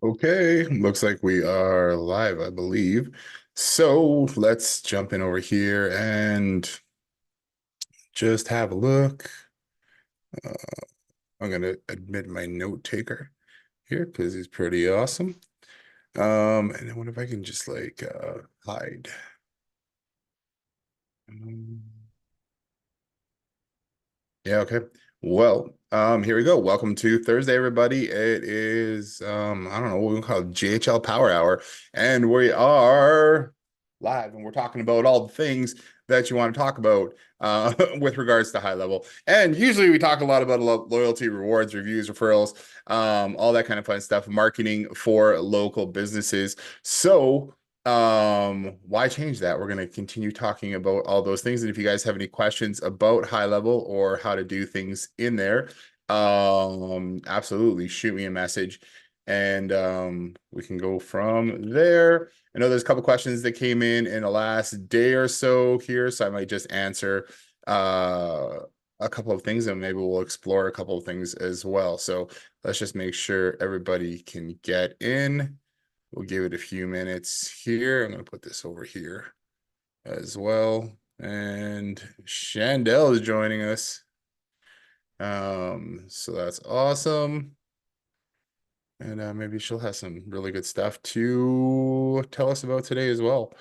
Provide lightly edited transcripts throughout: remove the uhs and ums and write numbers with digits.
Okay, looks like we are live, I believe. So let's jump in over here and just have a look. Uh, I'm gonna admit my note taker here because he's pretty awesome. And then what if I can just like hide? Um, Yeah, okay. Well, here we go. Welcome to Thursday, everybody. It is I don't know what we call it, GHL Power Hour, and we are live and we're talking about all the things that you want to talk about with regards to high level. And usually we talk a lot about loyalty, rewards, reviews, referrals, all that kind of fun stuff, marketing for local businesses. So why change that? We're going to continue talking about all those things, and if you guys have any questions about high level or how to do things in there, absolutely shoot me a message, and we can go from there. I know there's a couple questions that came in the last day or so here, so I might just answer a couple of things, and maybe we'll explore a couple of things as well. So let's just make sure everybody can get in. We'll give it a few minutes here. I'm going to put this over here as well. And Chandel is joining us. So that's awesome. And maybe she'll have some really good stuff to tell us about today as well.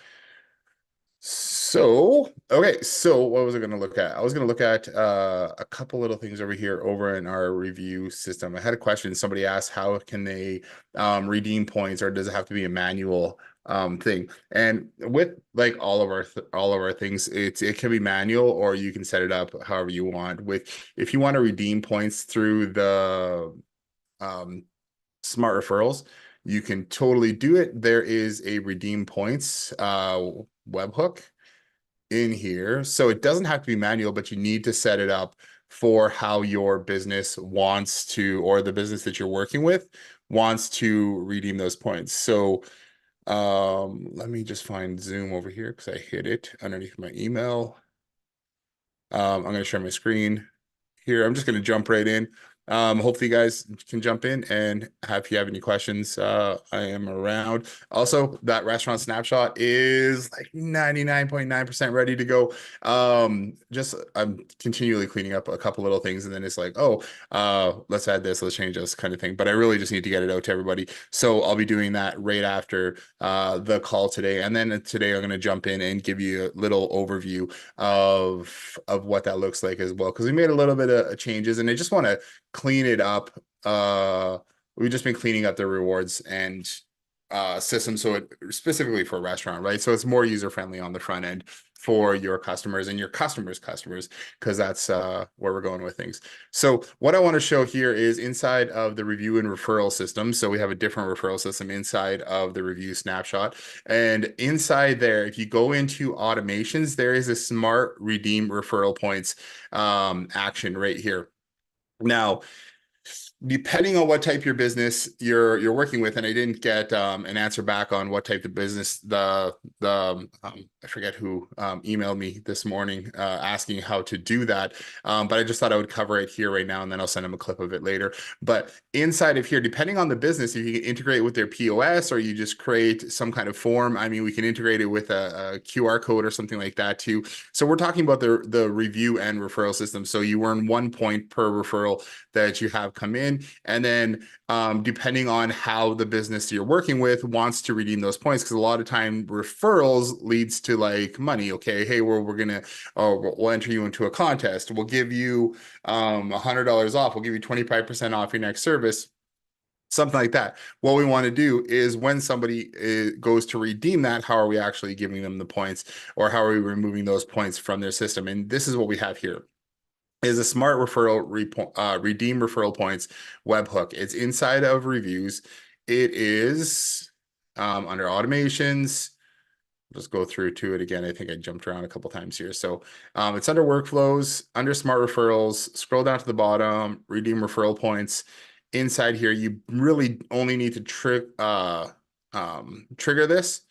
So, okay, so what was I going to look at? I was going to look at a couple little things over here over in our review system. I had a question. Somebody asked how can they redeem points, or does it have to be a manual thing? And with like all of our things, it can be manual, or you can set it up however you want. With if you want to redeem points through the um, smart referrals, you can totally do it. There is a redeem points webhook in here. So it doesn't have to be manual, but you need to set it up for how your business wants to, or the business that you're working with wants to redeem those points. So let me just find Zoom over here because I hid it underneath my email. I'm going to share my screen here. I'm just going to jump right in. Hopefully you guys can jump in, and if you have any questions, I am around. Also, that restaurant snapshot is like 99.9% ready to go. Just I'm continually cleaning up a couple little things, and then it's like, oh, let's add this, let's change this kind of thing. But I really just need to get it out to everybody. So I'll be doing that right after the call today. And then today I'm going to jump in and give you a little overview of what that looks like as well, because we made a little bit of changes, and I just want to clean it up. We've just been cleaning up the rewards and system, so it specifically for a restaurant, right? So it's more user friendly on the front end for your customers and your customers, because that's where we're going with things. So what I want to show here is inside of the review and referral system. So we have a different referral system inside of the review snapshot. And inside there, if you go into automations, there is a smart redeem referral points action right here. Now, depending on what type your business you're working with, and I didn't get an answer back on what type of business the I forget who emailed me this morning asking how to do that, but I just thought I would cover it here right now, and then I'll send them a clip of it later. But inside of here, depending on the business, if you can integrate with their POS, or you just create some kind of form, I mean, we can integrate it with a QR code or something like that too. So we're talking about the review and referral system. So you earn 1 point per referral that you have come in. And then depending on how the business you're working with wants to redeem those points, because a lot of time referrals leads to like money. Okay, hey, we're gonna we'll enter you into a contest. We'll give you $100 off. We'll give you 25% off your next service. Something like that. What we want to do is when somebody goes to redeem that, how are we actually giving them the points, or how are we removing those points from their system? And this is what we have here is a smart referral redeem referral points webhook. It's inside of reviews. It is under automations. Just go through to it again. I think I jumped around a couple times here. So it's under workflows, under smart referrals. Scroll down to the bottom, redeem referral points. Inside here, you really only need to trigger this,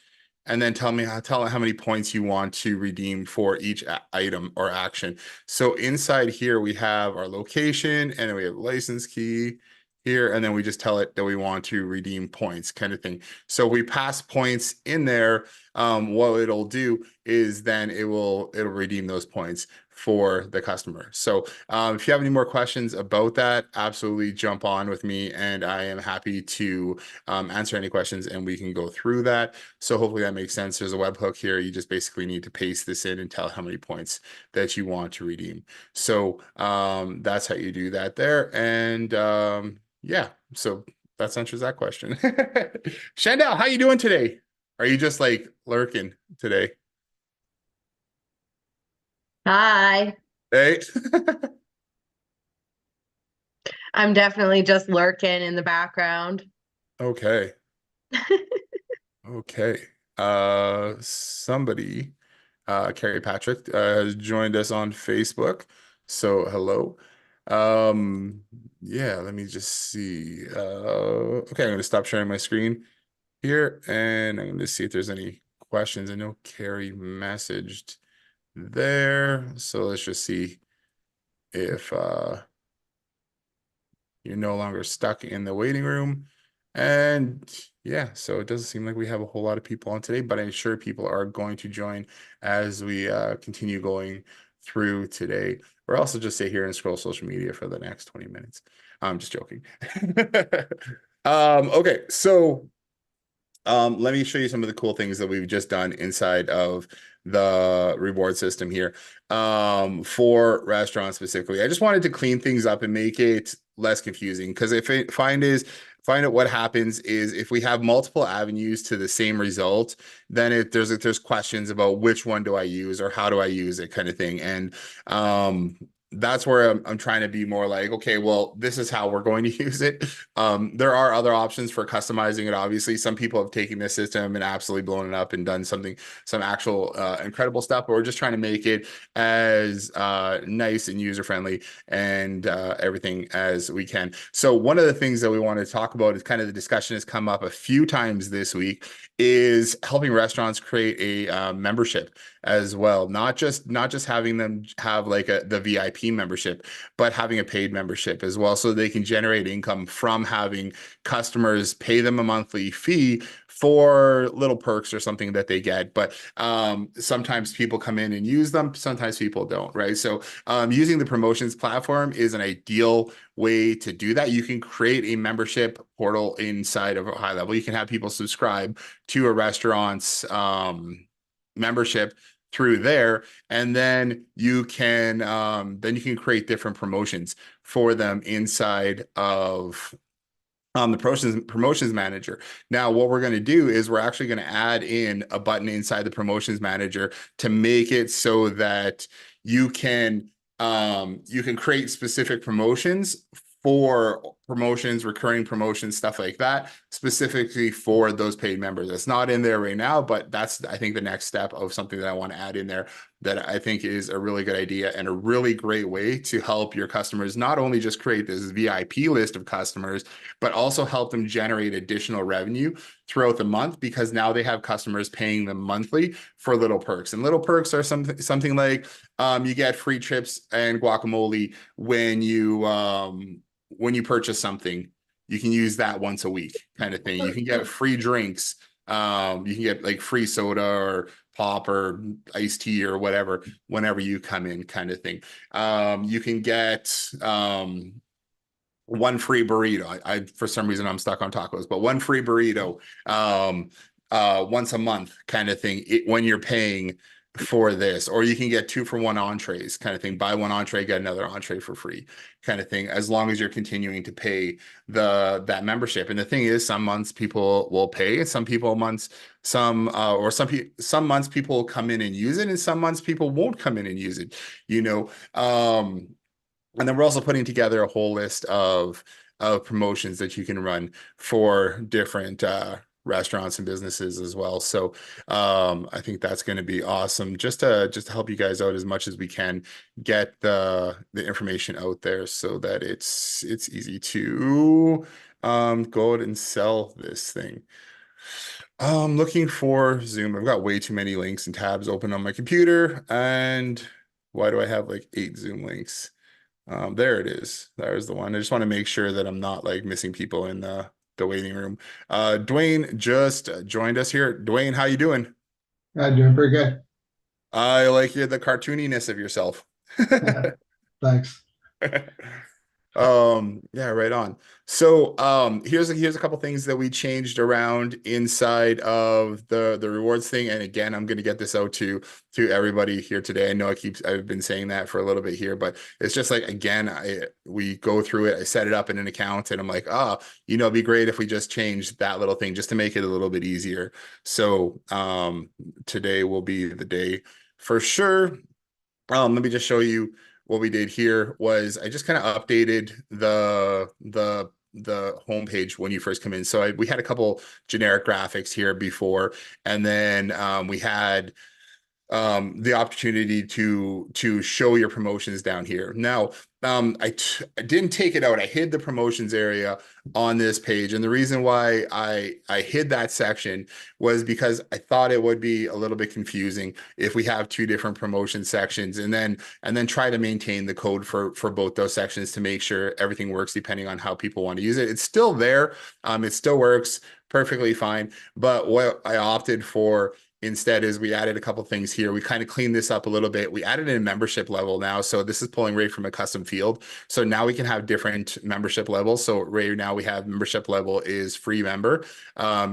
and then tell it how many points you want to redeem for each item or action. So inside here we have our location, and we have license key, here, and then we just tell it that we want to redeem points kind of thing. So we pass points in there. What it'll do is then it'll redeem those points for the customer. So if you have any more questions about that, absolutely jump on with me, and I am happy to answer any questions and we can go through that. So hopefully that makes sense. There's a webhook here. You just basically need to paste this in and tell how many points that you want to redeem. So that's how you do that there. And yeah, so that answers that question. Shandell, how you doing today? Are you just like lurking today? Hi, Hey. I'm definitely just lurking in the background. Okay. Okay. Somebody, Carrie Patrick, has joined us on Facebook. So hello. Yeah, let me just see. Okay, I'm gonna stop sharing my screen here and I'm gonna see if there's any questions. I know Carrie messaged there. So let's just see if you're no longer stuck in the waiting room. And yeah, so it doesn't seem like we have a whole lot of people on today, but I'm sure people are going to join as we continue going through today. Or also just sit here and scroll social media for the next 20 minutes. I'm just joking. Okay, so let me show you some of the cool things that we've just done inside of the reward system here for restaurants specifically. I just wanted to clean things up and make it less confusing because find out what happens is if we have multiple avenues to the same result, then there's questions about which one do I use or how do I use it kind of thing. And that's where I'm trying to be more like, okay, well, this is how we're going to use it. There are other options for customizing it. Obviously, some people have taken this system and absolutely blown it up and done some actual incredible stuff. But we're just trying to make it as nice and user friendly and everything as we can. So one of the things that we want to talk about is kind of the discussion has come up a few times this week is helping restaurants create a membership as well. Not just having them have like the VIP membership, but having a paid membership as well, so they can generate income from having customers pay them a monthly fee for little perks or something that they get. But sometimes people come in and use them, sometimes people don't, right? So using the promotions platform is an ideal way to do that. You can create a membership portal inside of a high level. You can have people subscribe to a restaurant's membership through there, and then you can create different promotions for them inside of the promotions manager. Now, what we're going to do is we're actually going to add in a button inside the promotions manager to make it so that you can you can create specific promotions for promotions, recurring promotions, stuff like that, specifically for those paid members. It's not in there right now, but that's, I think, the next step of something that I want to add in there that I think is a really good idea and a really great way to help your customers not only just create this VIP list of customers, but also help them generate additional revenue throughout the month because now they have customers paying them monthly for little perks. And little perks are something like you get free chips and guacamole when you purchase something. You can use that once a week kind of thing. You can get free drinks. You can get like free soda or pop or iced tea or whatever whenever you come in kind of thing. You can get one free burrito. I for some reason I'm stuck on tacos, but one free burrito once a month kind of thing when you're paying for this. Or you can get 2-for-1 entrees kind of thing. Buy one entree, get another entree for free kind of thing, as long as you're continuing to pay that membership. And the thing is, some months people will pay, some people months some months people will come in and use it, and some months people won't come in and use it, you know. And then we're also putting together a whole list of promotions that you can run for different restaurants and businesses as well. So I think that's going to be awesome, just to help you guys out as much as we can, get the information out there so that it's easy to go out and sell this thing. Looking for Zoom. I've got way too many links and tabs open on my computer, and why do I have like 8 Zoom links? There it is. There's the one. I just want to make sure that I'm not like missing people in the waiting room. Dwayne just joined us here. Dwayne, how you doing? Doing pretty good. I like the cartooniness of yourself. Thanks. Yeah, right on. So here's a couple things that we changed around inside of the rewards thing. And again, I'm gonna get this out to everybody here today. I know I've been saying that for a little bit here, but it's just like again, we go through it, I set it up in an account and I'm like, it'd be great if we just changed that little thing just to make it a little bit easier. So today will be the day for sure. Let me just show you what we did here was I just kind of updated the homepage when you first come in. So we had a couple generic graphics here before, and then we had the opportunity to show your promotions down here. Now, I didn't take it out. I hid the promotions area on this page, and the reason why I hid that section was because I thought it would be a little bit confusing if we have two different promotion sections, and then try to maintain the code for both those sections to make sure everything works depending on how people want to use it. It's still there. It still works perfectly fine, but what I opted for instead is we added a couple things here. We kind of cleaned this up a little bit. We added a membership level now. So this is pulling right from a custom field. So now we can have different membership levels. So right now we have membership level is free member.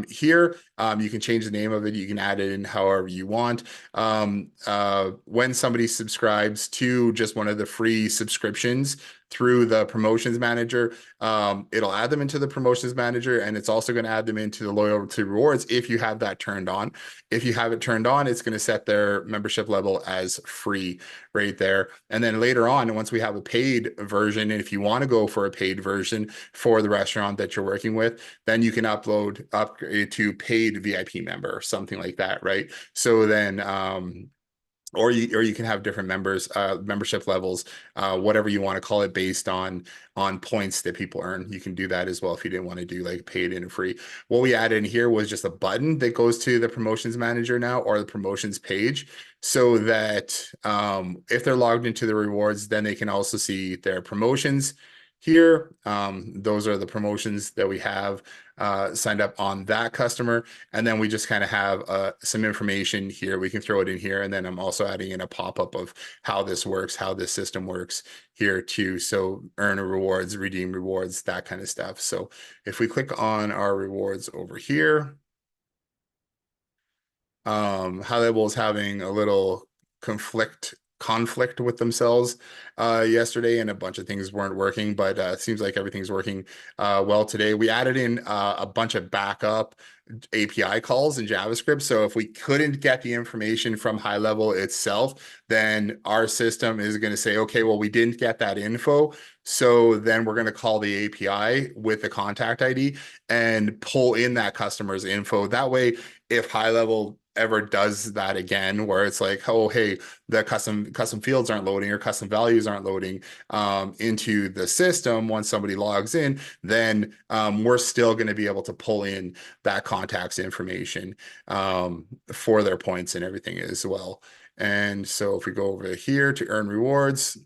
Here, you can change the name of it. You can add it in however you want. When somebody subscribes to just one of the free subscriptions through the promotions manager, it'll add them into the promotions manager, and it's also going to add them into the loyalty rewards if you have that turned on. If you have it turned on, it's going to set their membership level as free right there. And then later on, once we have a paid version, and if you want to go for a paid version for the restaurant that you're working with, then you can upgrade to paid VIP member or something like that, right? So then or you can have different membership levels, whatever you want to call it, based on points that people earn. You can do that as well if you didn't want to do like paid and free. What we added in here was just a button that goes to the promotions manager now, or the promotions page, so that if they're logged into the rewards, then they can also see their promotions here. Those are the promotions that we have signed up on that customer. And then we just kind of have some information here. We can throw it in here. And then I'm also adding in a pop-up of how this works, how this system works here too. So earn rewards, redeem rewards, that kind of stuff. So if we click on our rewards over here, High Level is having a little conflict with themselves yesterday, and a bunch of things weren't working, but it seems like everything's working well today. We added in a bunch of backup API calls in JavaScript. So if we couldn't get the information from High Level itself, then our system is going to say, okay, well, we didn't get that info. So then we're going to call the API with the contact ID and pull in that customer's info. That way, if High Level ever does that again, where it's like, oh, hey, the custom fields aren't loading or custom values aren't loading into the system once somebody logs in, then we're still going to be able to pull in that contact's information for their points and everything as well. And so if we go over here to earn rewards,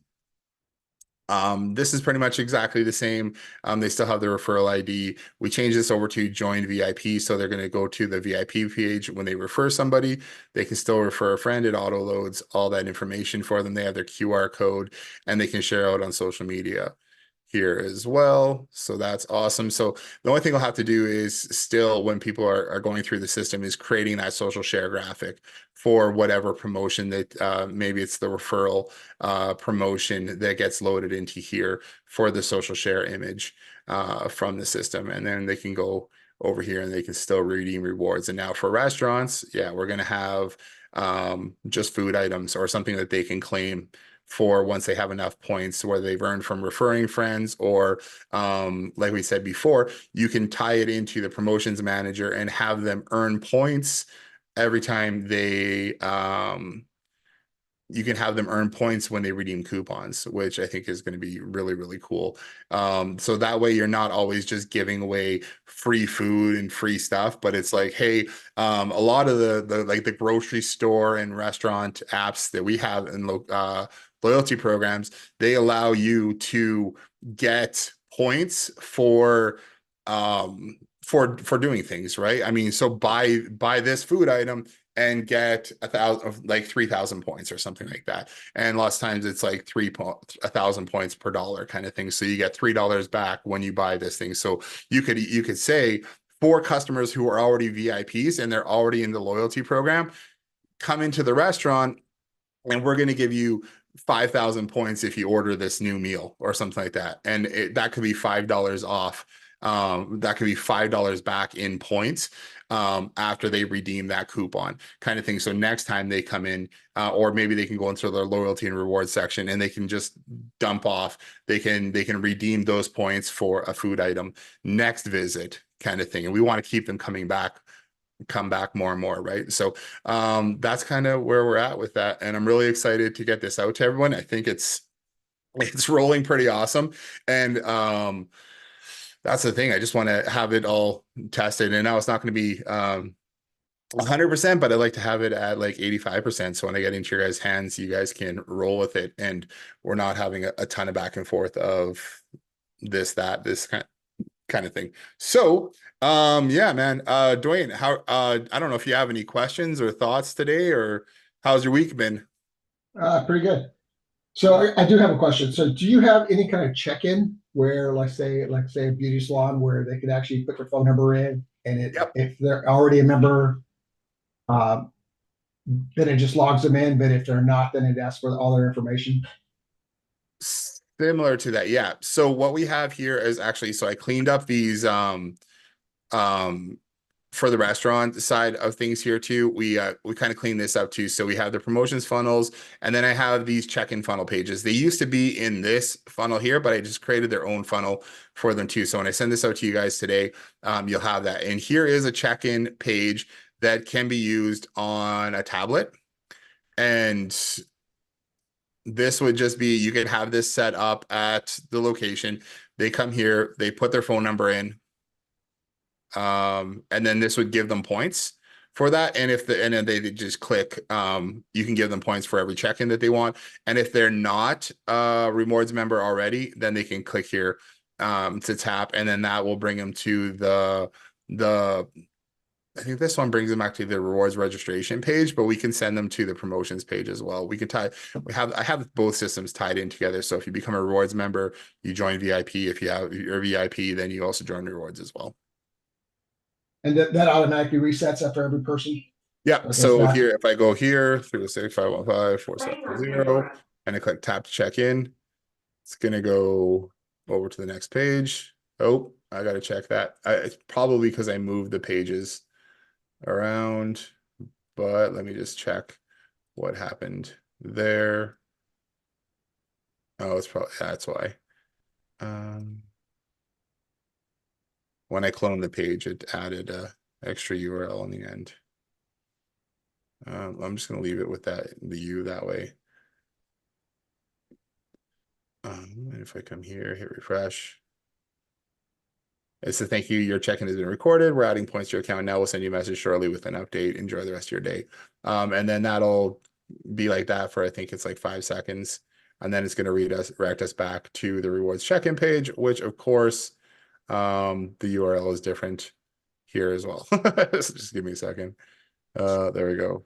this is pretty much exactly the same. They still have the referral ID. We changed this over to join VIP. So they're going to go to the VIP page when they refer somebody. They can still refer a friend. It auto loads all that information for them. They have their QR code and they can share out on social media here as well. So that's awesome. So the only thing I'll have to do is still, when people are going through the system, is creating that social share graphic for whatever promotion that maybe it's the referral promotion that gets loaded into here for the social share image from the system. And then they can go over here and they can still redeem rewards. And now for restaurants, yeah, we're going to have just food items or something that they can claim for once they have enough points, whether they've earned from referring friends or like we said before, you can tie it into the promotions manager and have them earn points every time they you can have them earn points when they redeem coupons, which I think is going to be really, really cool. So that way you're not always just giving away free food and free stuff, but it's like, hey, a lot of the like the grocery store and restaurant apps that we have in loyalty programs, they allow you to get points for doing things, right? I mean, so buy this food item and get 1,000, like 3,000 points or something like that. And lots of times it's like 1,000 points per dollar kind of thing. So you get $3 back when you buy this thing. So you could say for customers who are already VIPs and they're already in the loyalty program, come into the restaurant and we're going to give you 5,000 points if you order this new meal or something like that. And that could be $5 off. That could be $5 back in points after they redeem that coupon kind of thing. So next time they come in, or maybe they can go into their loyalty and rewards section and they can just dump off. They can redeem those points for a food item next visit kind of thing. And we want to keep them come back more and more, right? So that's kind of where we're at with that, and I'm really excited to get this out to everyone. I think it's rolling pretty awesome, and that's the thing. I just want to have it all tested, and now it's not going to be 100%, but I'd like to have it at like 85%. So when I get into your guys' hands, you guys can roll with it, and we're not having a ton of back and forth of this kind of thing. So yeah, man. Dwayne, how I don't know if you have any questions or thoughts today, or how's your week been? Pretty good. So I do have a question. So do you have any kind of check-in where, like say a beauty salon where they can actually put their phone number in, and Yep. if they're already a member, then it just logs them in. But if they're not, then it asks for all their information. Similar to that, yeah. So what we have here is actually, so I cleaned up these for the restaurant side of things here too. We kind of cleaned this up too. So we have the promotions funnels, and then I have these check-in funnel pages. They used to be in this funnel here, but I just created their own funnel for them too. So when I send this out to you guys today, you'll have that. And here is a check-in page that can be used on a tablet. And this would just be, you could have this set up at the location. They come here, they put their phone number in, and then this would give them points for that. And then they just click, you can give them points for every check-in that they want. And if they're not a rewards member already, then they can click here to tap, and then that will bring them to the I think this one brings them back to the rewards registration page, but we can send them to the promotions page as well. I have both systems tied in together. So if you become a rewards member, you join VIP. If you're VIP, then you also join rewards as well. And that automatically resets after every person. Yeah. Okay, So so here, if I go here through 6515-4740 and I click tap to check in, it's gonna go over to the next page. Oh, I gotta check that. It's probably because I moved the pages around, but let me just check what happened there. Oh, it's probably, that's why. When I cloned the page, it added a extra URL on the end. I'm just gonna leave it with the U that way. And if I come here, hit refresh. It says, thank you, your check-in has been recorded. We're adding points to your account now. We'll send you a message shortly with an update. Enjoy the rest of your day. And then that'll be like that for, I think it's like 5 seconds. And then it's going to redirect us back to the rewards check-in page, which of course, the URL is different here as well. So just give me a second. There we go.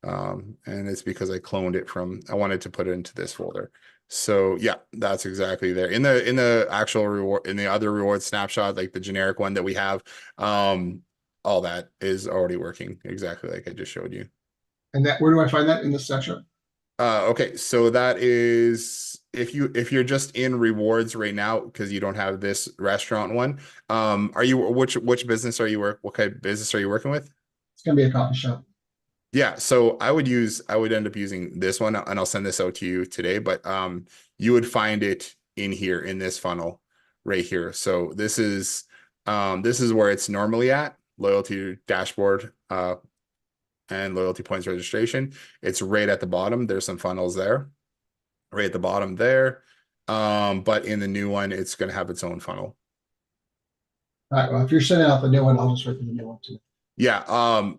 And it's because I cloned it I wanted to put it into this folder. So yeah, that's exactly there in the actual reward, in the other reward snapshot, like the generic one that we have. All that is already working exactly like I just showed you. And where do I find that in this section? Okay, so that is if you're just in rewards right now because you don't have this restaurant one. Are you which business are you what kind of business are you working with? It's gonna be a coffee shop. Yeah, so I would end up using this one, and I'll send this out to you today, but you would find it in here in this funnel right here. So this is where it's normally at, loyalty dashboard. and loyalty points registration. It's right at the bottom. There's some funnels there, right at the bottom there. But in the new one, it's going to have its own funnel. All right, well, if you're sending out the new one, I'll just wait for the new one too. Yeah,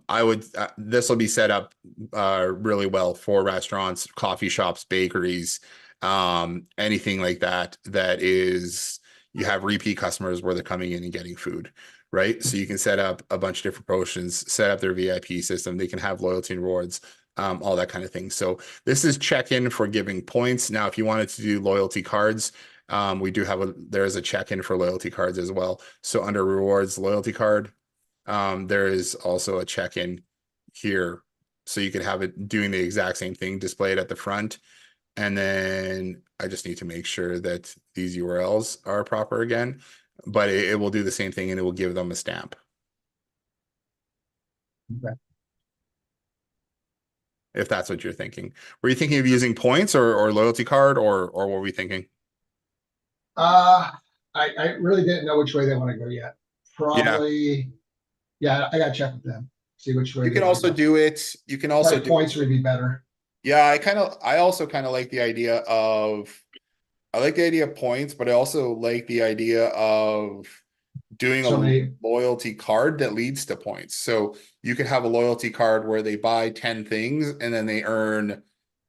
I would, this will be set up really well for restaurants, coffee shops, bakeries, anything like that, that is, you have repeat customers where they're coming in and getting food, right? So you can set up a bunch of different promotions, set up their VIP system, they can have loyalty and rewards, all that kind of thing. So this is check-in for giving points. Now, if you wanted to do loyalty cards, we do have there's a check-in for loyalty cards as well. So under rewards, loyalty card, there is also a check-in here. So you could have it doing the exact same thing, displayed at the front. And then I just need to make sure that these URLs are proper again, but it will do the same thing and it will give them a stamp. Okay. If that's what you're thinking. Were you thinking of using points or loyalty card, or what were we thinking? I really didn't know which way they want to go yet. Probably, yeah, I gotta check with them, see which way You they can wanna also go. do it. You can also Like do points would be better. Yeah, I also kind of like the idea of, I like the idea of points, but I also like the idea of doing So a many, loyalty card that leads to points. So you could have a loyalty card where they buy 10 things and then they earn,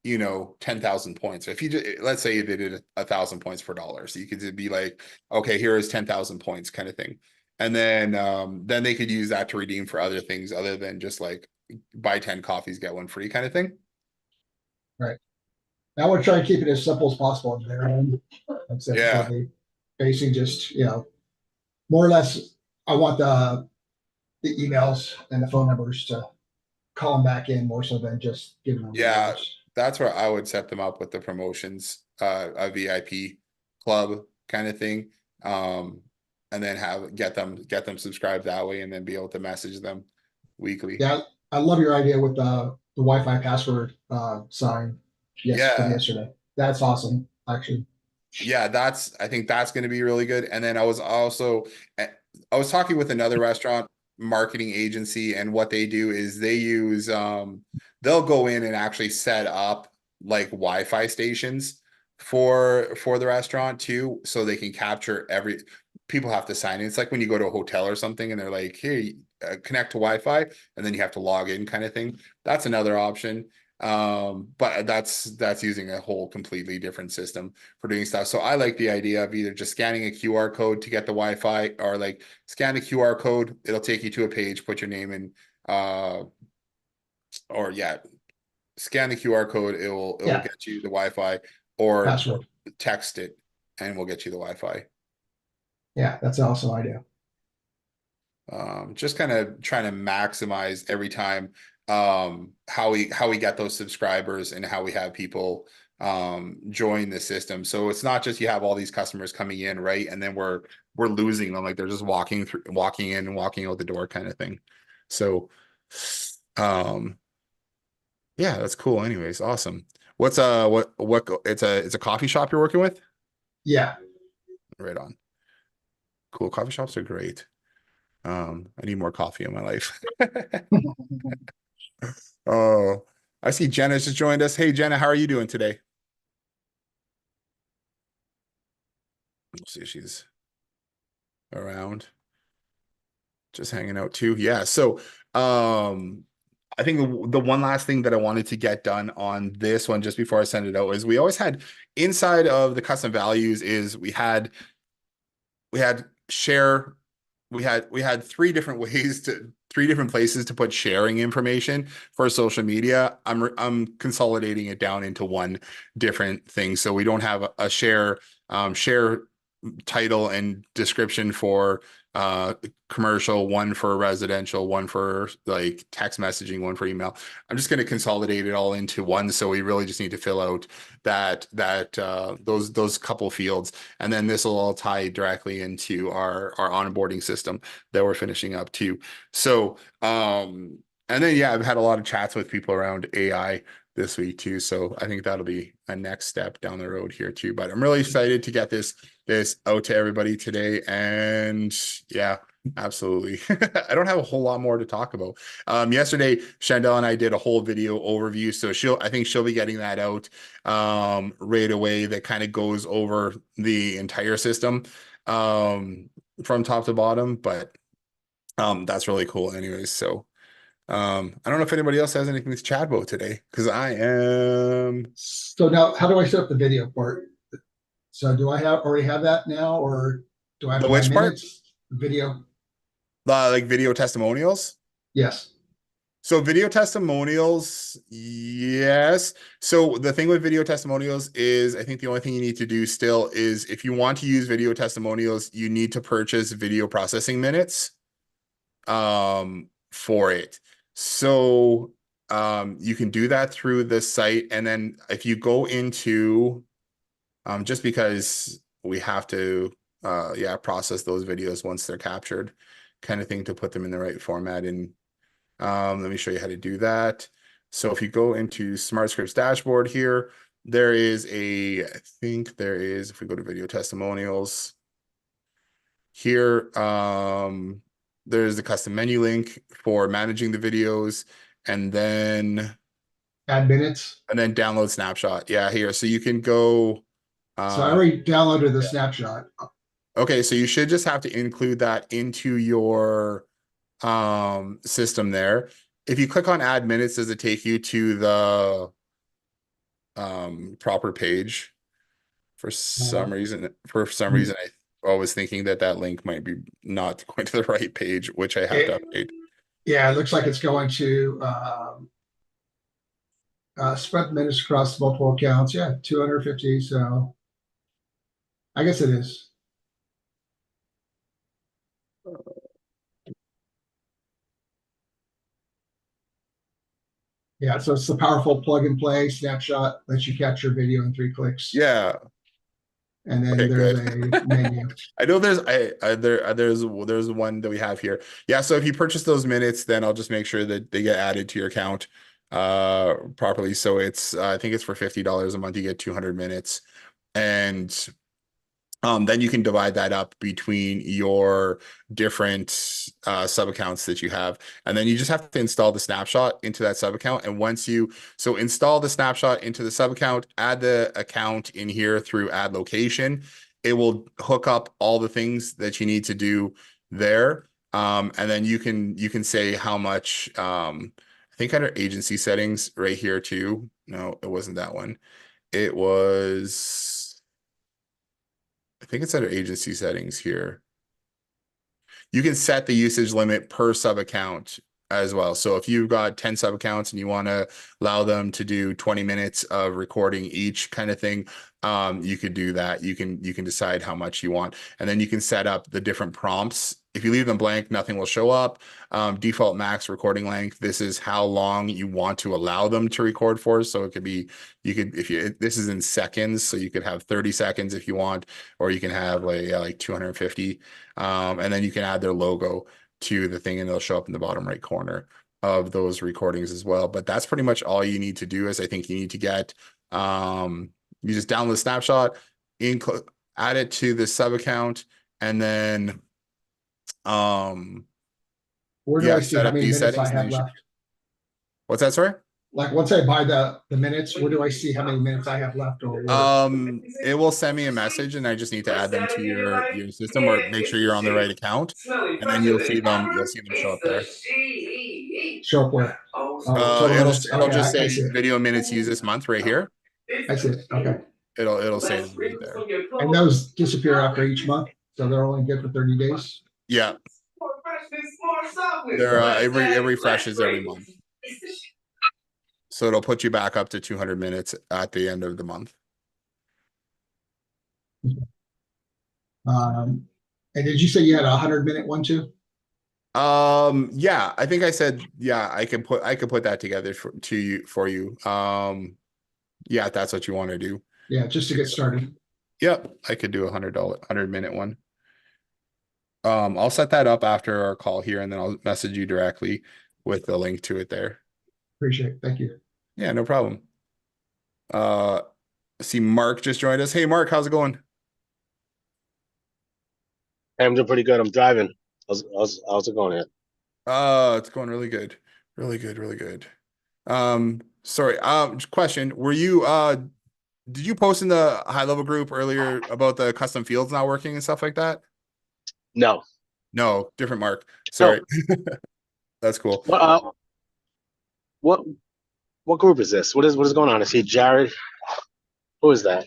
10,000 points. If you just, let's say they did 1,000 points per dollar. So you could be like, okay, here is 10,000 points kind of thing. And then they could use that to redeem for other things other than just like buy 10 coffees, get one free kind of thing. right. I want to try and keep it as simple as possible on their end. Except Yeah. probably basing just, more or less, I want the emails and the phone numbers to call them back in more so than just giving them Yeah, rewards. that's where I would set them up with the promotions, a VIP club kind of thing. And then get them subscribed that way and then be able to message them weekly. Yeah, I love your idea with the Wi-Fi password sign. Yes, from Yeah. yesterday. That's awesome, actually. Yeah, I think that's going to be really good. And then I was talking with another restaurant marketing agency, and what they do is they use, they'll go in and actually set up like Wi-Fi stations for the restaurant too, so they can capture people have to sign in. It's like when you go to a hotel or something and they're like, here, connect to Wi-Fi, and then you have to log in kind of thing. That's another option. But that's using a whole completely different system for doing stuff. So I like the idea of either just scanning a QR code to get the Wi-Fi, or like scan a QR code, it'll take you to a page, put your name in, or yeah, scan the QR code, it'll Yeah. get you the Wi-Fi, or Password. text it and we'll get you the Wi-Fi. Yeah, that's an awesome idea. Just kind of trying to maximize every time, how we get those subscribers and how we have people join the system. So it's not just you have all these customers coming in, right, and then we're losing them, like they're just walking in and walking out the door kind of thing. So yeah, that's cool. Anyways, awesome. What's what it's a coffee shop you're working with? Yeah. Right on. Cool. Coffee shops are great. I need more coffee in my life. Oh, I see Jenna's just joined us. Hey, Jenna, how are you doing today? We'll see if she's around. Just hanging out too. Yeah. So, I think the one last thing that I wanted to get done on this one just before I send it out is we always had inside of the custom values is we had share. We had three different places to put sharing information for social media. I'm consolidating it down into one different thing, so we don't have a share title and description for commercial, one for residential, one for like text messaging, one for email. I'm just going to consolidate it all into one, so we really just need to fill out those couple fields, and then this will all tie directly into our onboarding system that we're finishing up too. So and then yeah, I've had a lot of chats with people around AI this week too, so I think that'll be a next step down the road here too. But I'm really excited to get this out to everybody today, and yeah, Absolutely. I don't have a whole lot more to talk about. Yesterday, Chandel and I did a whole video overview, so I think she'll be getting that out right away. That kind of goes over the entire system from top to bottom, but that's really cool anyways. So I don't know if anybody else has anything to chat about today, because I am So now, how do I set up the video part? So do I already have that now, or do I have the to buy which part? minutes? Video? Like video testimonials. Yes. So video testimonials, yes. So the thing with video testimonials is I think the only thing you need to do still is if you want to use video testimonials, you need to purchase video processing minutes for it. So you can do that through the site. And then if you go into just because we have to process those videos once they're captured, kind of thing, to put them in the right format. And let me show you how to do that. So if you go into Smart Scripts dashboard here, there is I think there is, if we go to video testimonials here, there's the custom menu link for managing the videos, and then Add minutes. download snapshot. Yeah, here. So you can go. So I already downloaded the snapshot. Okay, so you should just have to include that into your system there. If you click on add minutes, does it take you to the proper page? For some reason, I was thinking that link might be not going to the right page, which I have to update. Yeah, it looks like it's going to spread minutes across multiple accounts. Yeah, 250. So I guess it is. Yeah, so it's the powerful plug and play snapshot, lets you capture video in 3 clicks. Yeah. And then Okay, there's good. a menu. I know there's one that we have here. Yeah, so if you purchase those minutes, then I'll just make sure that they get added to your account properly. So it's I think it's for $50 a month, you get 200 minutes. And then you can divide that up between your different sub accounts that you have. And then you just have to install the snapshot into that sub account. And once you install the snapshot into the sub account, add the account in here through add location, it will hook up all the things that you need to do there. And then you can say how much, I think under agency settings right here too. No, it wasn't that one. It was, I think it's under agency settings here. You can set the usage limit per sub account as well. So if you've got 10 sub accounts and you want to allow them to do 20 minutes of recording each kind of thing, you could do that. You can decide how much you want, and then you can set up the different prompts. If you leave them blank, nothing will show up. Default max recording length. This is how long you want to allow them to record for. So it could be, this is in seconds. So you could have 30 seconds if you want, or you can have like 250. And then you can add their logo to the thing and they'll show up in the bottom right corner of those recordings as well. But that's pretty much all you need to do. Is I think you need to get, you just download the snapshot, add it to the sub account, and then where do I see how many minutes I have left? What's that, sorry? Like once I buy the minutes, where do I see how many minutes I have left? Or it will send me a message, and I just need to add them to your system, or make sure you're on the right account, and then you'll see them show up there. Show up where? It'll just say video minutes used this month right here. I see it. Okay. It'll say that right there. And those disappear after each month, so they're only good for 30 days. Yeah. They're it refreshes every month. So it'll put you back up to 200 minutes at the end of the month. And did you say you had a 100-minute one too? Yeah, I think I said, yeah, I can put that together for you. Yeah, if that's what you want to do. Yeah, just to get started. Yep, I could do a $100-minute one. I'll set that up after our call here, and then I'll message you directly with the link to it there. Appreciate it. Thank you. Yeah, no problem. See, Mark just joined us. Hey, Mark, how's it going? Hey, I'm doing pretty good. I'm driving. How's it going here? It's going really good. Really good, really good. Sorry, question. Did you post in the high level group earlier about the custom fields not working and stuff like that? No, No, different Mark. no. Sorry. That's cool. What what group is this? What is going on? Is he Jared? Who is that?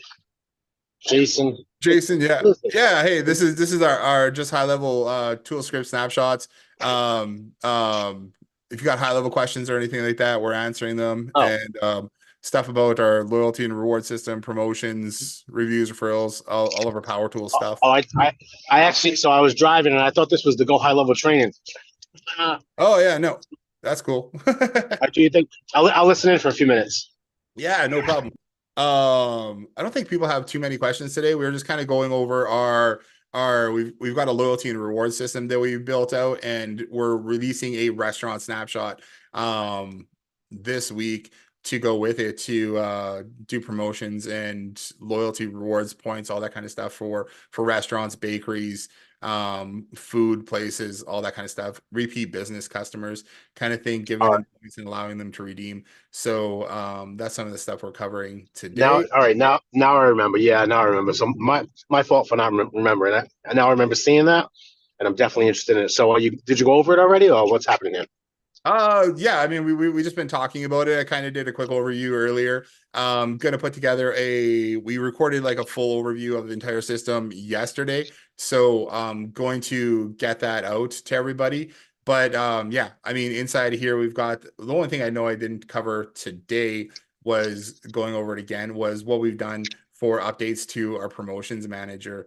Jason? Jason, yeah. What is this? Yeah, hey, this is our just high level tool script snapshots. If you got high level questions or anything like that, we're answering them. Oh, And stuff about our loyalty and reward system, promotions, reviews, referrals, all of our Power Tools oh, stuff. oh, I actually. So I was driving and I thought this was the Go High Level training. Oh yeah, no, that's cool. Do you think I'll listen in for a few minutes? Yeah, no problem. I don't think people have too many questions today. We are just kind of going over our we've got a loyalty and reward system that we built out, and we're releasing a restaurant snapshot this week to go with it to do promotions and loyalty rewards points, all that kind of stuff for restaurants, bakeries, food places, all that kind of stuff, repeat business customers kind of thing, giving All right. them points and allowing them to redeem. So that's some of the stuff we're covering Now, today. all right. Now I remember. Yeah, now I remember. So my fault for not remembering that. And now I remember seeing that, and I'm definitely interested in it. So, did you go over it already, or what's happening here? Yeah, I mean, we just been talking about it. I kind of did a quick overview earlier. Gonna put together we recorded like a full overview of the entire system yesterday. So going to get that out to everybody. But yeah, I mean, inside of here, we've got the only thing I know I didn't cover today was going over it again, was what we've done for updates to our promotions manager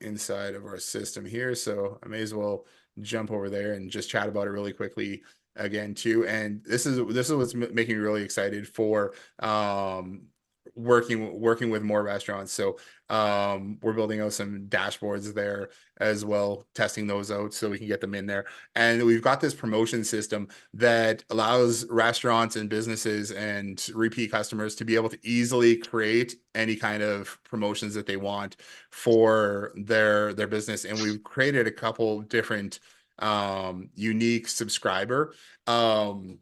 inside of our system here. So I may as well jump over there and just chat about it really quickly again too. And this is what's making me really excited for working with more restaurants. So we're building out some dashboards there as well, testing those out so we can get them in there. And we've got this promotion system that allows restaurants and businesses and repeat customers to be able to easily create any kind of promotions that they want for their business. And we've created a couple different unique subscriber um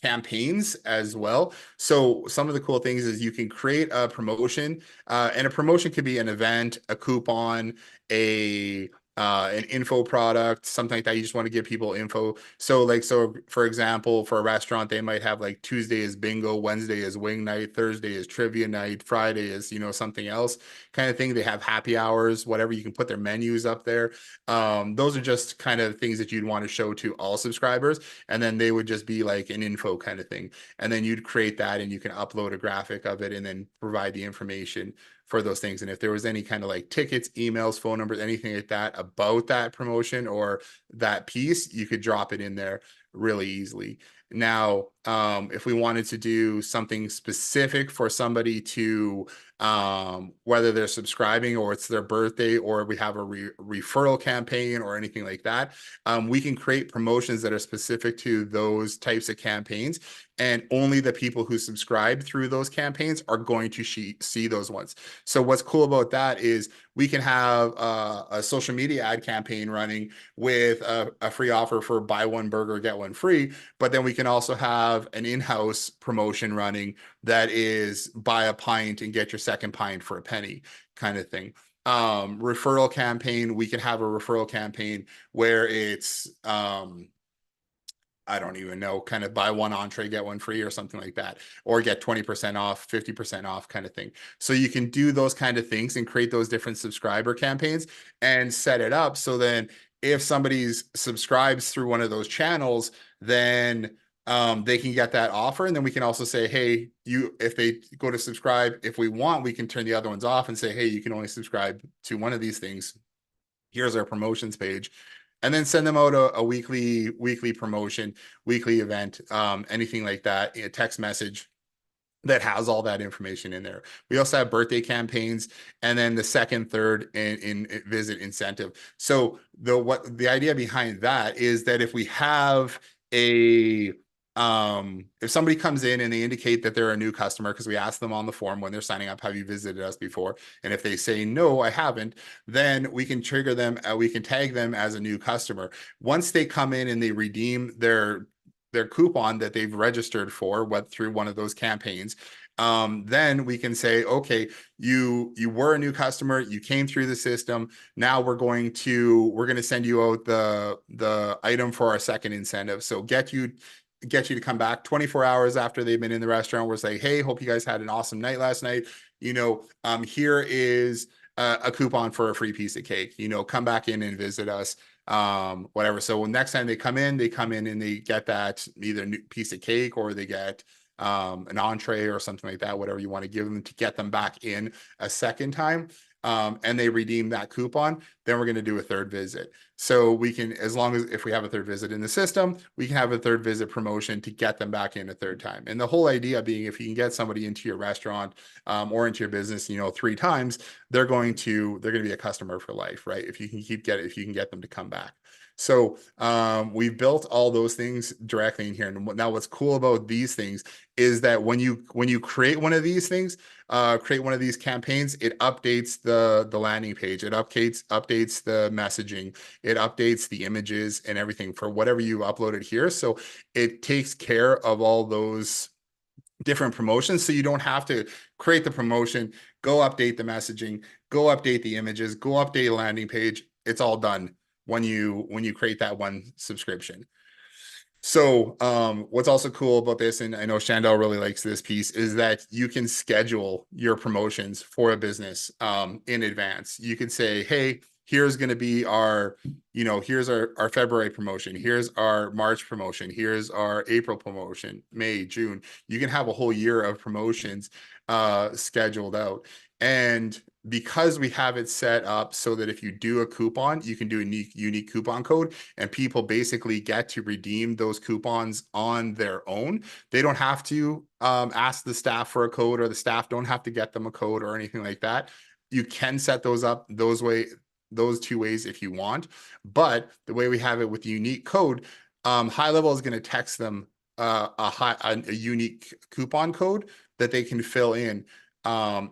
campaigns as well. So some of the cool things is you can create a promotion, and a promotion could be an event, a coupon, a an info product, something like that. You just want to give people info. So for example, for a restaurant, they might have like Tuesday is bingo, Wednesday is wing night, Thursday is trivia night, Friday is, something else kind of thing. They have happy hours, whatever. You can put their menus up there. Those are just kind of things that you'd want to show to all subscribers, and then they would just be like an info kind of thing. And then you'd create that and you can upload a graphic of it and then provide the information for those things. And if there was any kind of like tickets, emails, phone numbers, anything like that about that promotion or that piece, you could drop it in there really easily. Now, if we wanted to do something specific for somebody to whether they're subscribing or it's their birthday or we have a referral campaign or anything like that, we can create promotions that are specific to those types of campaigns, and only the people who subscribe through those campaigns are going to see those ones. So what's cool about that is we can have a social media ad campaign running with a free offer for buy one burger, get one free, but then we can also have an in-house promotion running that is buy a pint and get your second pint for a penny kind of thing. Referral campaign, we can have a referral campaign where it's I don't even know, kind of buy one entree, get one free or something like that, or get 20% off, 50% off kind of thing. So you can do those kind of things and create those different subscriber campaigns and set it up. So then if somebody's subscribes through one of those channels, then they can get that offer. And then we can also say, hey, if they go to subscribe, if we want, we can turn the other ones off and say, hey, you can only subscribe to one of these things. Here's our promotions page, and then send them out a weekly promotion, weekly event, anything like that, a text message that has all that information in there. We also have birthday campaigns, and then the second, third, in visit incentive. So the idea behind that is that if we have if somebody comes in and they indicate that they're a new customer, because we ask them on the form when they're signing up, have you visited us before? And if they say no, I haven't, then we can trigger them, we can tag them as a new customer. Once they come in and they redeem their coupon that they've registered for, through one of those campaigns, then we can say, okay, you were a new customer, you came through the system. Now we're going to send you out the item for our second incentive. So get you to come back 24 hours after they've been in the restaurant. We're saying, hey, hope you guys had an awesome night last night. Here is a coupon for a free piece of cake. Come back in and visit us. Whatever. So next time they come in and they get that either new piece of cake, or they get an entree or something like that, whatever you want to give them to get them back in a second time. And they redeem that coupon, then we're going to do a third visit. So we can, as long as if we have a third visit in the system, we can have a third visit promotion to get them back in a third time. And the whole idea being, if you can get somebody into your restaurant or into your business, 3 times, they're going to be a customer for life, right? If you can get them to come back. So we've built all those things directly in here. And now what's cool about these things is that when you create one of these things, create one of these campaigns, it updates the landing page, it updates the messaging, it updates the images and everything for whatever you uploaded here. So it takes care of all those different promotions, so you don't have to create the promotion, go update the messaging, go update the images, go update a landing page. It's all done when you create that one subscription. So what's also cool about this, and I know Chandel really likes this piece, is that you can schedule your promotions for a business in advance. You can say, hey, here's going to be here's our February promotion, here's our March promotion, here's our April promotion, May, June. You can have a whole year of promotions scheduled out. And because we have it set up so that if you do a coupon, you can do a unique coupon code, and people basically get to redeem those coupons on their own. They don't have to ask the staff for a code, or the staff don't have to get them a code or anything like that. You can set those up those 2 ways if you want. But the way we have it with the unique code, High Level is going to text them a unique coupon code that they can fill in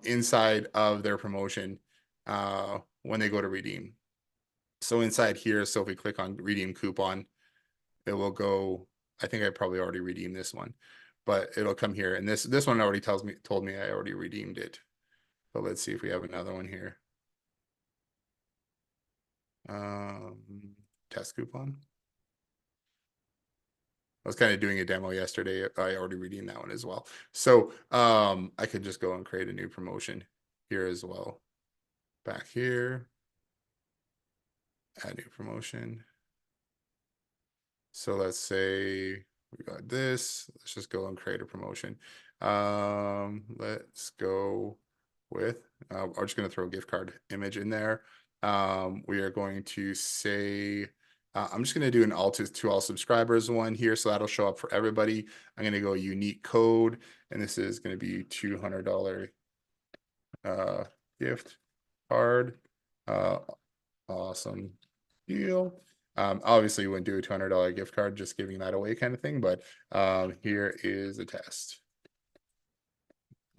inside of their promotion when they go to redeem. So inside here, so if we click on redeem coupon, it will go, I think I probably already redeemed this one, but it'll come here. And this one already told me I already redeemed it. But let's see if we have another one here. Test coupon. I was kind of doing a demo yesterday. I already redeemed that one as well. So I could just go and create a new promotion here as well. Back here, add new promotion. So let's say we got this. Let's just go and create a promotion. Let's go with, I'm just going to throw a gift card image in there. We are going to say, I'm just going to do an all to all subscribers one here. So that'll show up for everybody. I'm going to go unique code, and this is going to be $200 gift card. Awesome deal. Obviously you wouldn't do a $200 gift card, just giving that away kind of thing, but here is the test.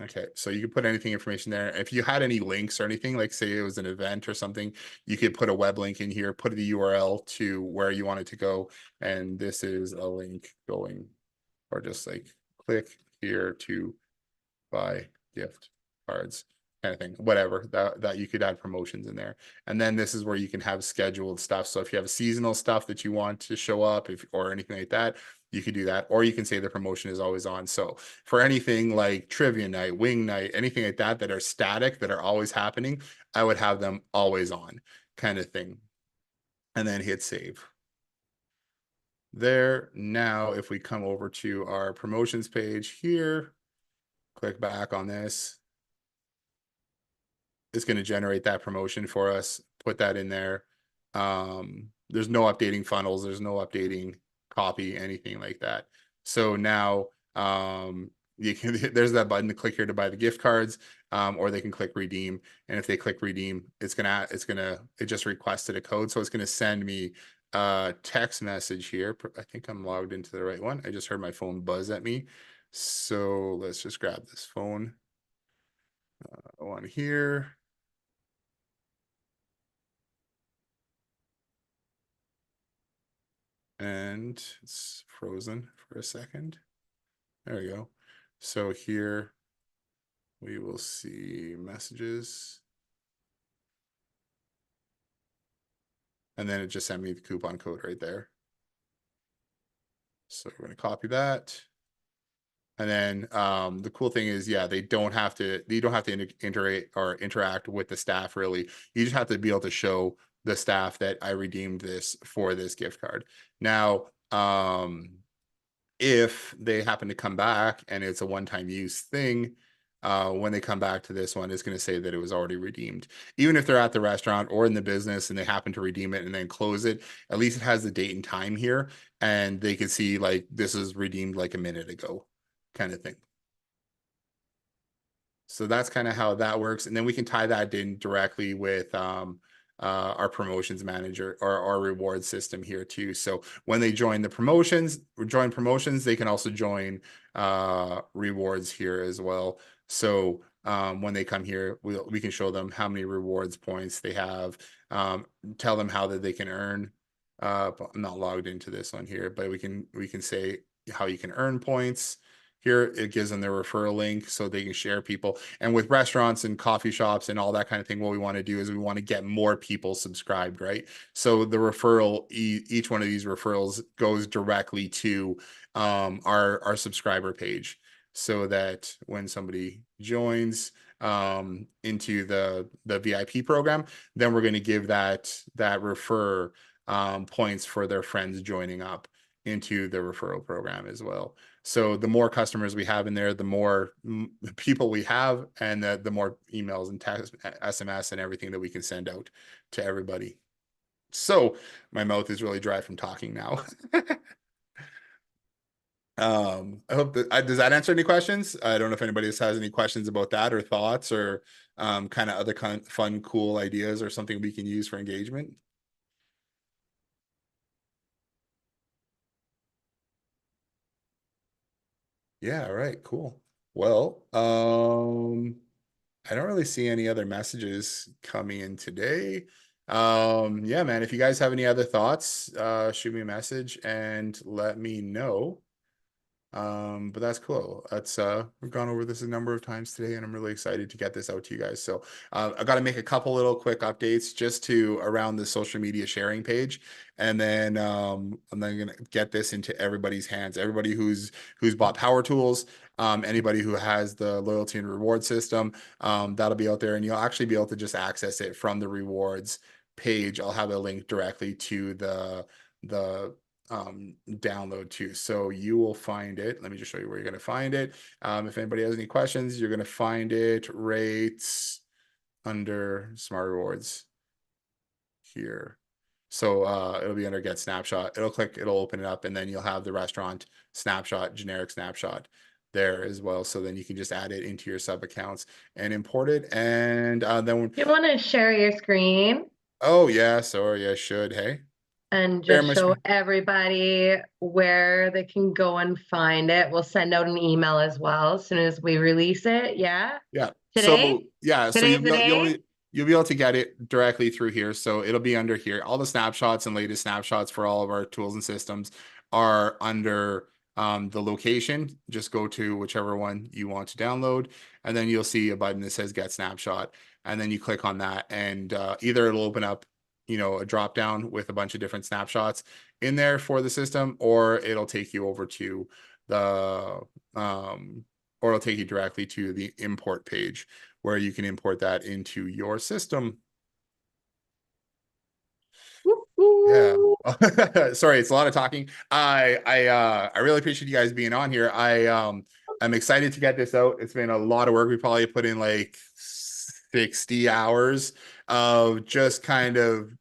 Okay, so you could put anything information there. If you had any links or anything, like say it was an event or something, you could put a web link in here, put the URL to where you want it to go. And this is a link going, or just like click here to buy gift cards kind of thing, whatever, that you could add promotions in there. And then this is where you can have scheduled stuff. So if you have seasonal stuff that you want to show up, or anything like that, you could do that. Or you can say the promotion is always on. So for anything like trivia night, wing night, anything like that are static, that are always happening, I would have them always on kind of thing. And then hit save. There. Now, if we come over to our promotions page here, click back on this, it's going to generate that promotion for us, put that in there. There's no updating funnels, there's no updating copy, anything like that. So now you can, there's that button to click here to buy the gift cards, or they can click redeem. And if they click redeem, it just requested a code, so it's going to send me text message here. I think I'm logged into the right one. I just heard my phone buzz at me. So let's just grab this phone one here. And it's frozen for a second. There we go. So here we will see messages. And then it just sent me the coupon code right there. So we're going to copy that. And then the cool thing is, yeah, you don't have to integrate or interact with the staff really. You just have to be able to show the staff that I redeemed this for this gift card. Now, if they happen to come back and it's a one-time use thing, when they come back to this one, it's going to say that it was already redeemed. Even if they're at the restaurant or in the business and they happen to redeem it and then close it, at least it has the date and time here, and they can see like this is redeemed like a minute ago, kind of thing. So that's kind of how that works, and then we can tie that in directly with our promotions manager or our reward system here too. So when they join promotions, they can also join rewards here as well. So when they come here, we can show them how many rewards points they have, tell them how that they can earn. I'm not logged into this one here, but we can say how you can earn points. Here, it gives them their referral link so they can share people. And with restaurants and coffee shops and all that kind of thing, what we want to do is we want to get more people subscribed, right? So the referral, each one of these referrals goes directly to our subscriber page, so that when somebody joins into the VIP program, then we're going to give that refer points for their friends joining up into the referral program as well. So the more customers we have in there, the more people we have, and the more emails and text, SMS and everything that we can send out to everybody. So my mouth is really dry from talking now. I hope that does that answer any questions? I don't know if anybody else has any questions about that or thoughts or kind of other fun, cool ideas or something we can use for engagement. Yeah, all right, cool. Well, I don't really see any other messages coming in today. Yeah, man, if you guys have any other thoughts, shoot me a message and let me know. But that's cool. That's we've gone over this a number of times today, and I'm really excited to get this out to you guys. So I got to make a couple little quick updates just to around the social media sharing page, and then I'm then gonna get this into everybody's hands. Everybody who's bought Power Tools, anybody who has the loyalty and reward system, that'll be out there, and you'll actually be able to just access it from the rewards page. I'll have a link directly to the download too, so you will find it. Let me just show you where you're going to find it. If anybody has any questions, you're going to find it right under Smart Rewards here. So it'll be under Get Snapshot. It'll open it up, and then you'll have the restaurant snapshot, generic snapshot there as well. So then you can just add it into your sub accounts and import it. And then You want to share your screen oh yeah, sorry, I should. Hey, and share just my show screen. everybody where they can go and find it. We'll send out an email as well as soon as we release it. Yeah. Yeah. Today? So yeah, so Today's the day? you'll be able to get it directly through here. So it'll be under here. All the snapshots and latest snapshots for all of our tools and systems are under the location. Just go to whichever one you want to download, and then you'll see a button that says Get Snapshot, and then you click on that, and either it'll open up, a drop down with a bunch of different snapshots in there for the system, or it'll take you over to the or it'll take you directly to the import page where you can import that into your system. Yeah. Sorry, it's a lot of talking. I really appreciate you guys being on here. I'm excited to get this out. It's been a lot of work. We probably put in like 60 hours of just kind of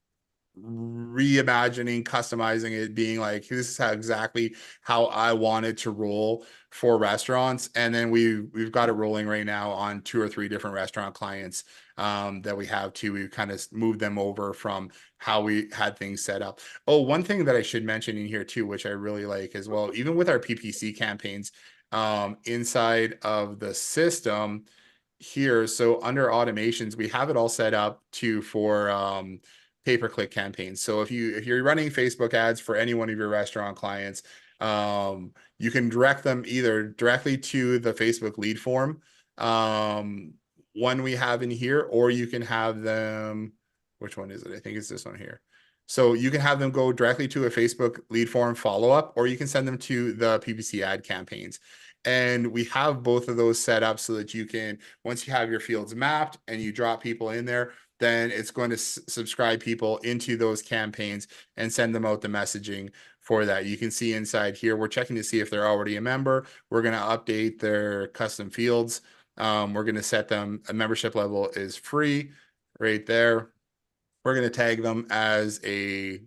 reimagining, customizing it, being like, this is exactly how I wanted to roll for restaurants. And then we've got it rolling right now on 2 or 3 different restaurant clients that we have too. We kind of moved them over from how we had things set up. Oh, one thing that I should mention in here too, which I really like as well, even with our PPC campaigns, inside of the system here. So under automations, we have it all set up to for pay-per-click campaigns. So if you're running Facebook ads for any one of your restaurant clients, you can direct them either directly to the Facebook lead form, one we have in here, or you can have them, which one is it? I think it's this one here. So you can have them go directly to a Facebook lead form follow-up, or you can send them to the PPC ad campaigns. And we have both of those set up so that you can, once you have your fields mapped and you drop people in there, then it's going to subscribe people into those campaigns and send them out the messaging for that. You can see inside here, we're checking to see if they're already a member. We're going to update their custom fields. We're going to set them, a membership level is free right there. We're going to tag them as a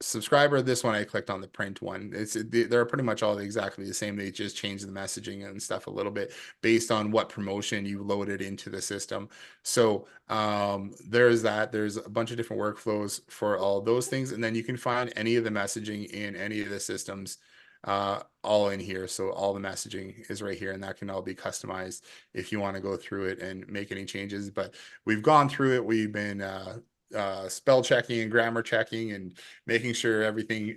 subscriber. This one I clicked on the print one. They're pretty much all exactly the same. They just changed the messaging and stuff a little bit based on what promotion you loaded into the system. So there's that. There's a bunch of different workflows for all those things, and then you can find any of the messaging in any of the systems all in here. So all the messaging is right here, and that can all be customized if you want to go through it and make any changes. But we've gone through it. We've been spell checking and grammar checking and making sure everything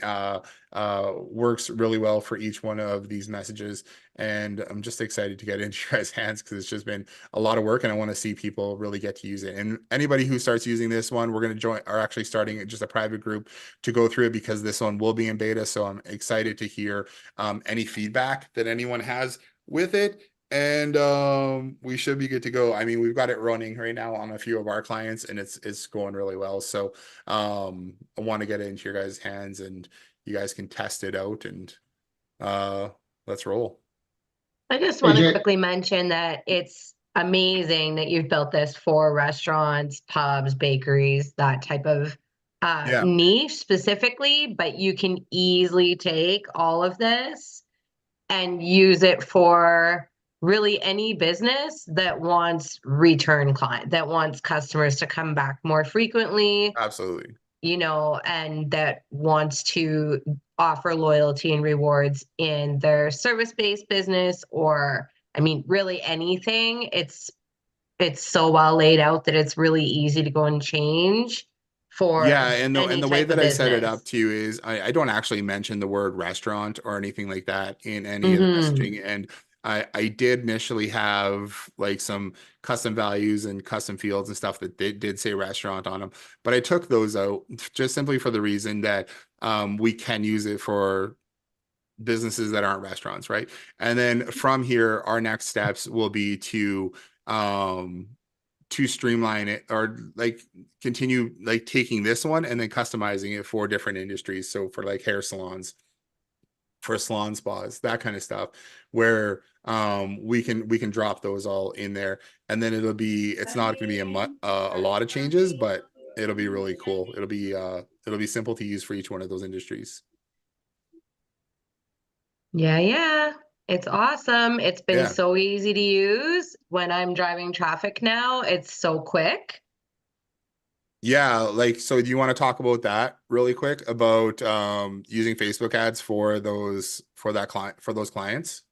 works really well for each one of these messages. And I'm just excited to get into your guys' hands because it's just been a lot of work, and I want to see people really get to use it. And anybody who starts using this one, we're going to join, are actually starting just a private group to go through it because this one will be in beta. So I'm excited to hear any feedback that anyone has with it. And we should be good to go. I mean, we've got it running right now on a few of our clients, and it's going really well. So I want to get it into your guys' hands, and you guys can test it out, and let's roll. I just want to AJ, quickly mention that it's amazing that you've built this for restaurants, pubs, bakeries, that type of Yeah, niche specifically, but you can easily take all of this and use it for really any business that wants return client, that wants customers to come back more frequently, absolutely. and that wants to offer loyalty and rewards in their service-based business, or I mean, really anything. It's so well laid out that it's really easy to go and change Yeah, for and any the way type of that I set it business. up too is I don't actually mention the word restaurant or anything like that in any of the Mm-hmm. messaging. And I did initially have like some custom values and custom fields and stuff that did say restaurant on them, but I took those out just simply for the reason that we can use it for businesses that aren't restaurants, right? And then from here, our next steps will be um to streamline it, or like continue like taking this one and then customizing it for different industries. So for like hair salons, for salon spas, that kind of stuff, where we can drop those all in there, and then it's not going to be a lot of changes, but it'll be really cool. It'll be simple to use for each one of those industries. Yeah, yeah. It's awesome. It's been Yeah. so easy to use. When I'm driving traffic now, it's so quick. Yeah, like, so do you want to talk about that really quick about using Facebook ads for those clients?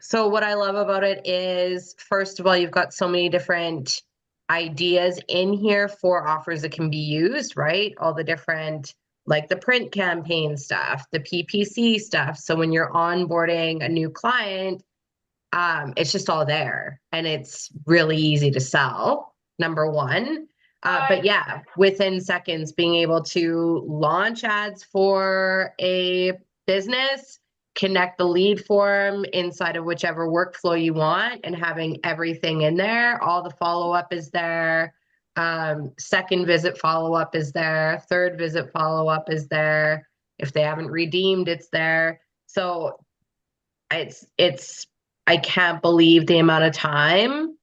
So what I love about it is, first of all, you've got so many different ideas in here for offers that can be used, right? All the different, like the print campaign stuff, the PPC stuff. So when you're onboarding a new client, it's just all there, and it's really easy to sell, number one. But yeah, within seconds, being able to launch ads for a business, connect the lead form inside of whichever workflow you want, and having everything in there. All the follow-up is there. Second visit follow-up is there. Third visit follow-up is there. If they haven't redeemed, it's there. So it's I can't believe the amount of time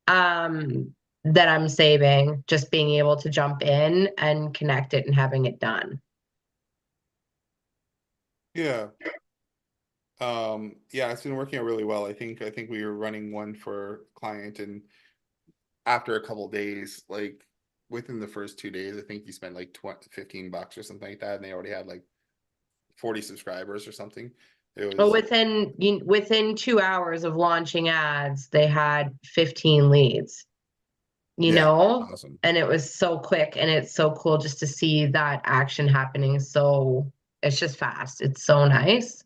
that I'm saving just being able to jump in and connect it and having it done. Yeah. Yeah, it's been working out really well. I think we were running one for client, and after a couple days, like within the first 2 days, I think you spent like $15 or something like that, and they already had like 40 subscribers or something. It But was within 2 hours of launching ads, they had 15 leads, yeah, know? awesome. And it was so quick, and it's so cool just to see that action happening. So it's just fast. It's so nice.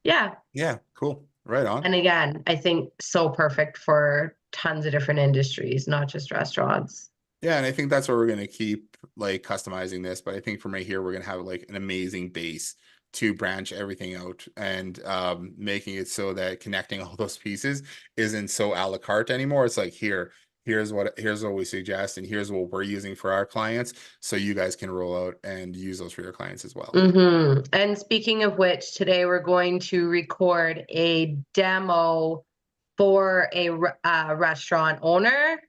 Yeah. Yeah, cool. Right on. And again, I think so perfect for tons of different industries, not just restaurants. Yeah, and I think that's where we're gonna keep like customizing this, but I think from right here we're gonna have like an amazing base to branch everything out and making it so that connecting all those pieces isn't so a la carte anymore. It's like here's what we suggest, and here's what we're using for our clients, so you guys can roll out and use those for your clients as well. And speaking of which, today we're going to record a demo for a restaurant owner.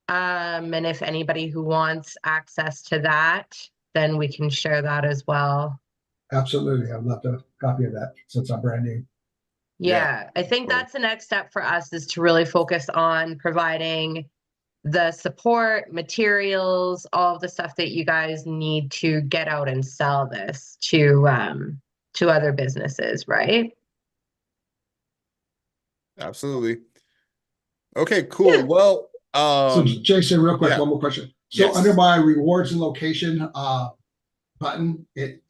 And if anybody who wants access to that, then we can share that as well. Absolutely. I'd love to copy of that since I'm brand new. Yeah, I think cool. that's the next step for us, is to really focus on providing the support, materials, all of the stuff that you guys need to get out and sell this to other businesses, right? Absolutely. Okay, cool. Yeah. Well, So Jason, real quick, yeah. one more question. So Yes. under my rewards and location button, it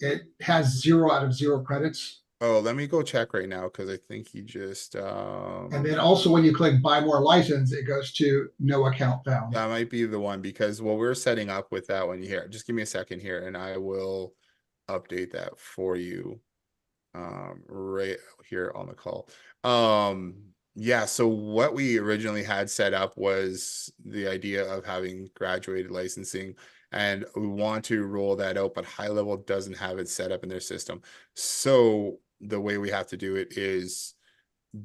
has 0 out of 0 credits. Oh, let me go check right now, because I think he just And then also when you click buy more license, it goes to no account found. that might be the one, because what we're setting up with that one here, just give me a second here and I will update that for you right here on the call. Yeah, so what we originally had set up was the idea of having graduated licensing, and we want to roll that out, but High Level doesn't have it set up in their system. So the way we have to do it is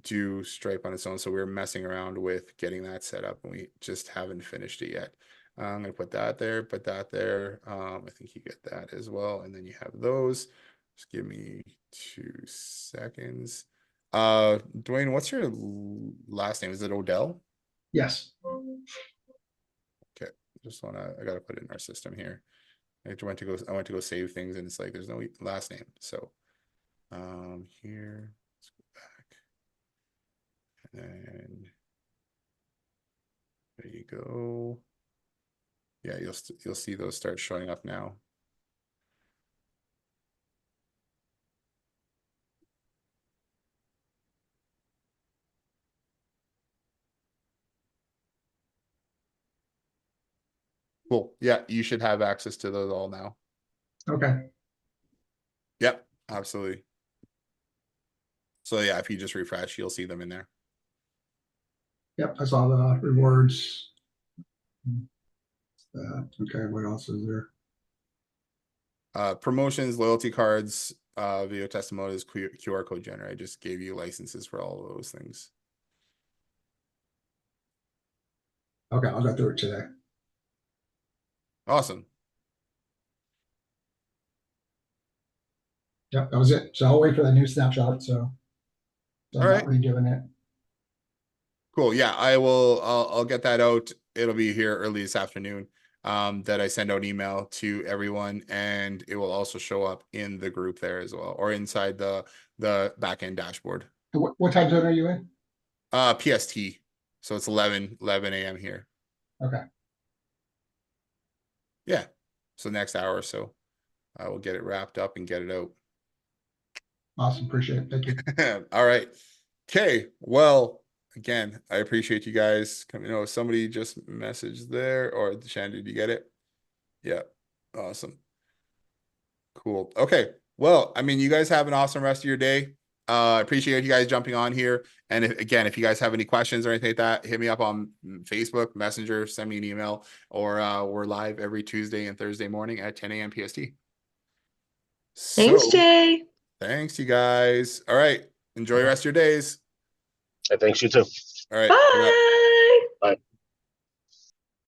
do Stripe on its own. So we're messing around with getting that set up, and we just haven't finished it yet. I'm gonna put that there, I think you get that as well, and then you have those. Just give me 2 seconds. Dwayne, what's your last name? Is it Odell? Yes. Okay, I gotta put it in our system here. I went to go save things, and it's like there's no last name. So here, let's go back. And there you go. Yeah, you'll see those start showing up now. Cool. Yeah, you should have access to those all now. Okay. Yep, absolutely. So yeah, if you just refresh, you'll see them in there. Yep, I saw the rewards. Okay, what else is there? Promotions, loyalty cards, video testimonials, QR code generator. I just gave you licenses for all of those things. Okay, I'll go through it today. Awesome. Yep, that was it. So I'll wait for the new snapshot. So I'm All right. not redoing it. Cool. Yeah, I'll get that out. It'll be here early this afternoon. That I send out email to everyone, and it will also show up in the group there as well, or inside the backend dashboard. What time zone are you in? PST. So it's 11 a.m. here. Okay. Yeah. So next hour or so, I will get it wrapped up and get it out. Awesome. Appreciate it. Thank you. All right. Okay. Well, again, I appreciate you guys coming. Somebody just messaged there, or Shandy, did you get it? Yeah. Awesome. Cool. Okay. Well, I mean, you guys have an awesome rest of your day. Appreciate you guys jumping on here. And if you guys have any questions or anything like that, hit me up on Facebook, Messenger, send me an email, or we're live every Tuesday and Thursday morning at 10 a.m. PST. Thanks, Jay. Thanks, you guys. All right. Enjoy the rest of your days. Thanks, you too. All right. Bye. Bye.